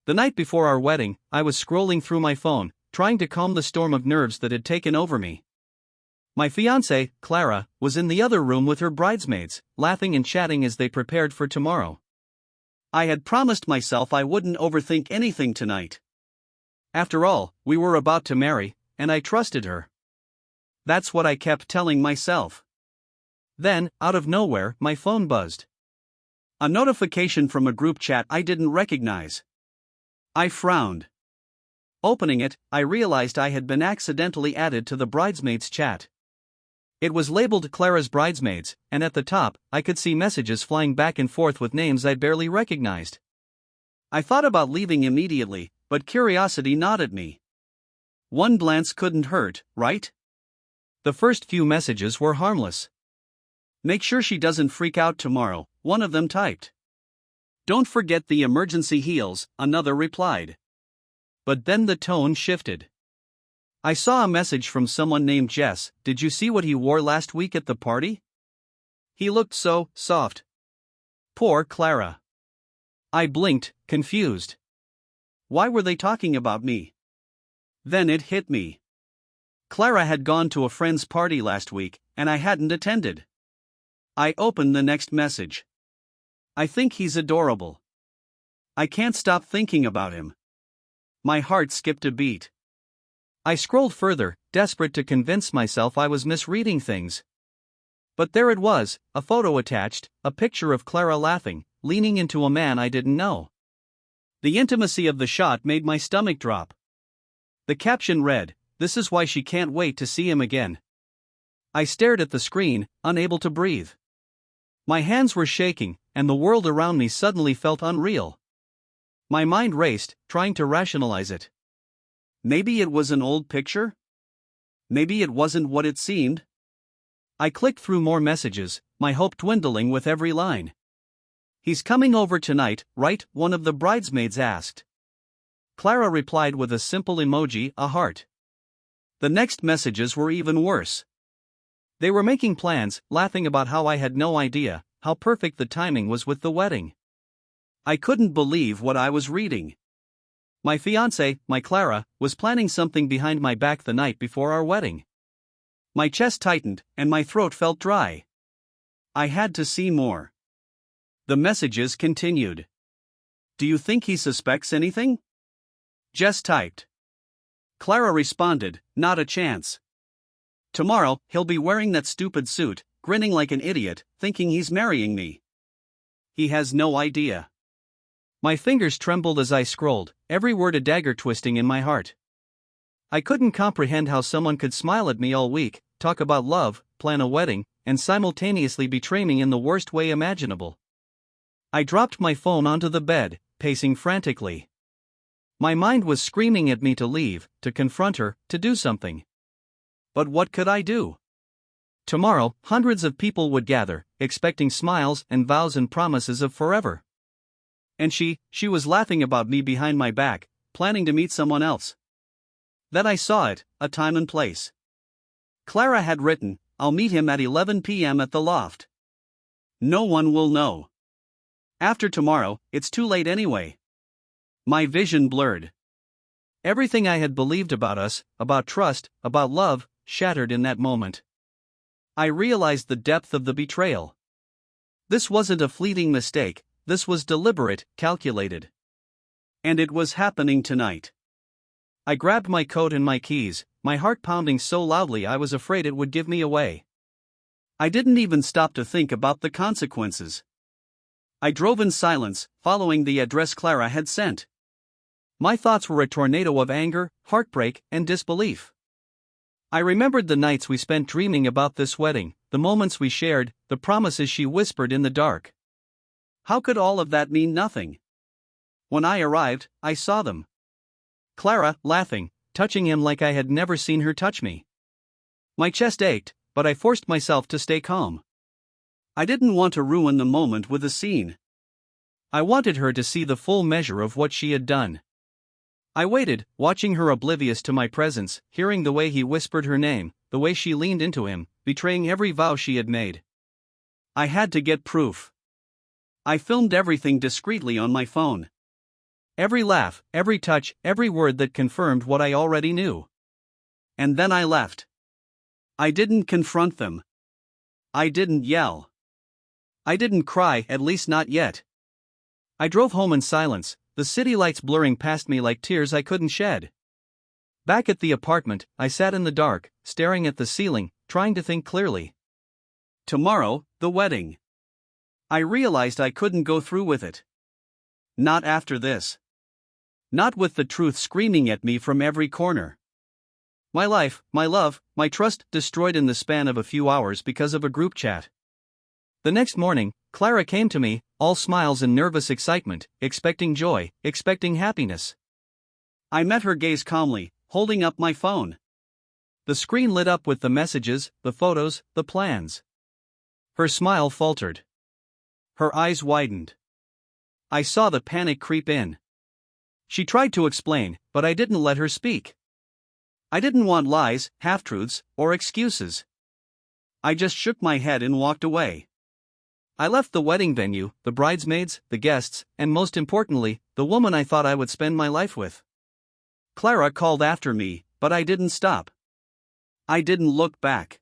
The night before our wedding, I was scrolling through my phone, trying to calm the storm of nerves that had taken over me. My fiancée, Clara, was in the other room with her bridesmaids, laughing and chatting as they prepared for tomorrow. I had promised myself I wouldn't overthink anything tonight. After all, we were about to marry, and I trusted her. That's what I kept telling myself. Then, out of nowhere, my phone buzzed. A notification from a group chat I didn't recognize. I frowned. Opening it, I realized I had been accidentally added to the bridesmaids chat. It was labeled Clara's Bridesmaids, and at the top, I could see messages flying back and forth with names I barely recognized. I thought about leaving immediately, but curiosity gnawed me. One glance couldn't hurt, right? The first few messages were harmless. "Make sure she doesn't freak out tomorrow," one of them typed. "Don't forget the emergency heels," another replied. But then the tone shifted. I saw a message from someone named Jess. "Did you see what he wore last week at the party? He looked so soft." Poor Clara. I blinked, confused. Why were they talking about me? Then it hit me. Clara had gone to a friend's party last week, and I hadn't attended. I opened the next message. "I think he's adorable. I can't stop thinking about him." My heart skipped a beat. I scrolled further, desperate to convince myself I was misreading things. But there it was, a photo attached, a picture of Clara laughing, leaning into a man I didn't know. The intimacy of the shot made my stomach drop. The caption read, "This is why she can't wait to see him again." I stared at the screen, unable to breathe. My hands were shaking, and the world around me suddenly felt unreal. My mind raced, trying to rationalize it. Maybe it was an old picture? Maybe it wasn't what it seemed? I clicked through more messages, my hope dwindling with every line. "He's coming over tonight, right?" one of the bridesmaids asked. Clara replied with a simple emoji, a heart. The next messages were even worse. They were making plans, laughing about how I had no idea how perfect the timing was with the wedding. I couldn't believe what I was reading. My fiancée, my Clara, was planning something behind my back the night before our wedding. My chest tightened, and my throat felt dry. I had to see more. The messages continued. "Do you think he suspects anything?" Jess typed. Clara responded, "Not a chance. Tomorrow, he'll be wearing that stupid suit, grinning like an idiot, thinking he's marrying me. He has no idea." My fingers trembled as I scrolled, every word a dagger twisting in my heart. I couldn't comprehend how someone could smile at me all week, talk about love, plan a wedding, and simultaneously betray me in the worst way imaginable. I dropped my phone onto the bed, pacing frantically. My mind was screaming at me to leave, to confront her, to do something. But what could I do? Tomorrow, hundreds of people would gather, expecting smiles and vows and promises of forever. And she was laughing about me behind my back, planning to meet someone else. Then I saw it, a time and place. Clara had written, "I'll meet him at 11 p.m. at the loft. No one will know. After tomorrow, it's too late anyway." My vision blurred. Everything I had believed about us, about trust, about love, shattered in that moment. I realized the depth of the betrayal. This wasn't a fleeting mistake, this was deliberate, calculated. And it was happening tonight. I grabbed my coat and my keys, my heart pounding so loudly I was afraid it would give me away. I didn't even stop to think about the consequences. I drove in silence, following the address Clara had sent. My thoughts were a tornado of anger, heartbreak, and disbelief. I remembered the nights we spent dreaming about this wedding, the moments we shared, the promises she whispered in the dark. How could all of that mean nothing? When I arrived, I saw them. Clara, laughing, touching him like I had never seen her touch me. My chest ached, but I forced myself to stay calm. I didn't want to ruin the moment with a scene. I wanted her to see the full measure of what she had done. I waited, watching her oblivious to my presence, hearing the way he whispered her name, the way she leaned into him, betraying every vow she had made. I had to get proof. I filmed everything discreetly on my phone. Every laugh, every touch, every word that confirmed what I already knew. And then I left. I didn't confront them. I didn't yell. I didn't cry, at least not yet. I drove home in silence, the city lights blurring past me like tears I couldn't shed. Back at the apartment, I sat in the dark, staring at the ceiling, trying to think clearly. Tomorrow, the wedding. I realized I couldn't go through with it. Not after this. Not with the truth screaming at me from every corner. My life, my love, my trust destroyed in the span of a few hours because of a group chat. The next morning, Clara came to me, all smiles and nervous excitement, expecting joy, expecting happiness. I met her gaze calmly, holding up my phone. The screen lit up with the messages, the photos, the plans. Her smile faltered. Her eyes widened. I saw the panic creep in. She tried to explain, but I didn't let her speak. I didn't want lies, half-truths, or excuses. I just shook my head and walked away. I left the wedding venue, the bridesmaids, the guests, and most importantly, the woman I thought I would spend my life with. Clara called after me, but I didn't stop. I didn't look back.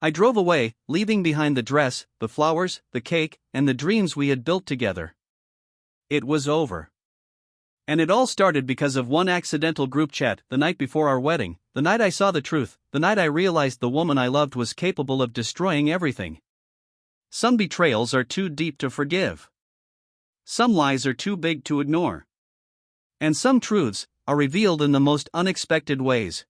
I drove away, leaving behind the dress, the flowers, the cake, and the dreams we had built together. It was over. And it all started because of one accidental group chat the night before our wedding, the night I saw the truth, the night I realized the woman I loved was capable of destroying everything. Some betrayals are too deep to forgive. Some lies are too big to ignore. And some truths are revealed in the most unexpected ways.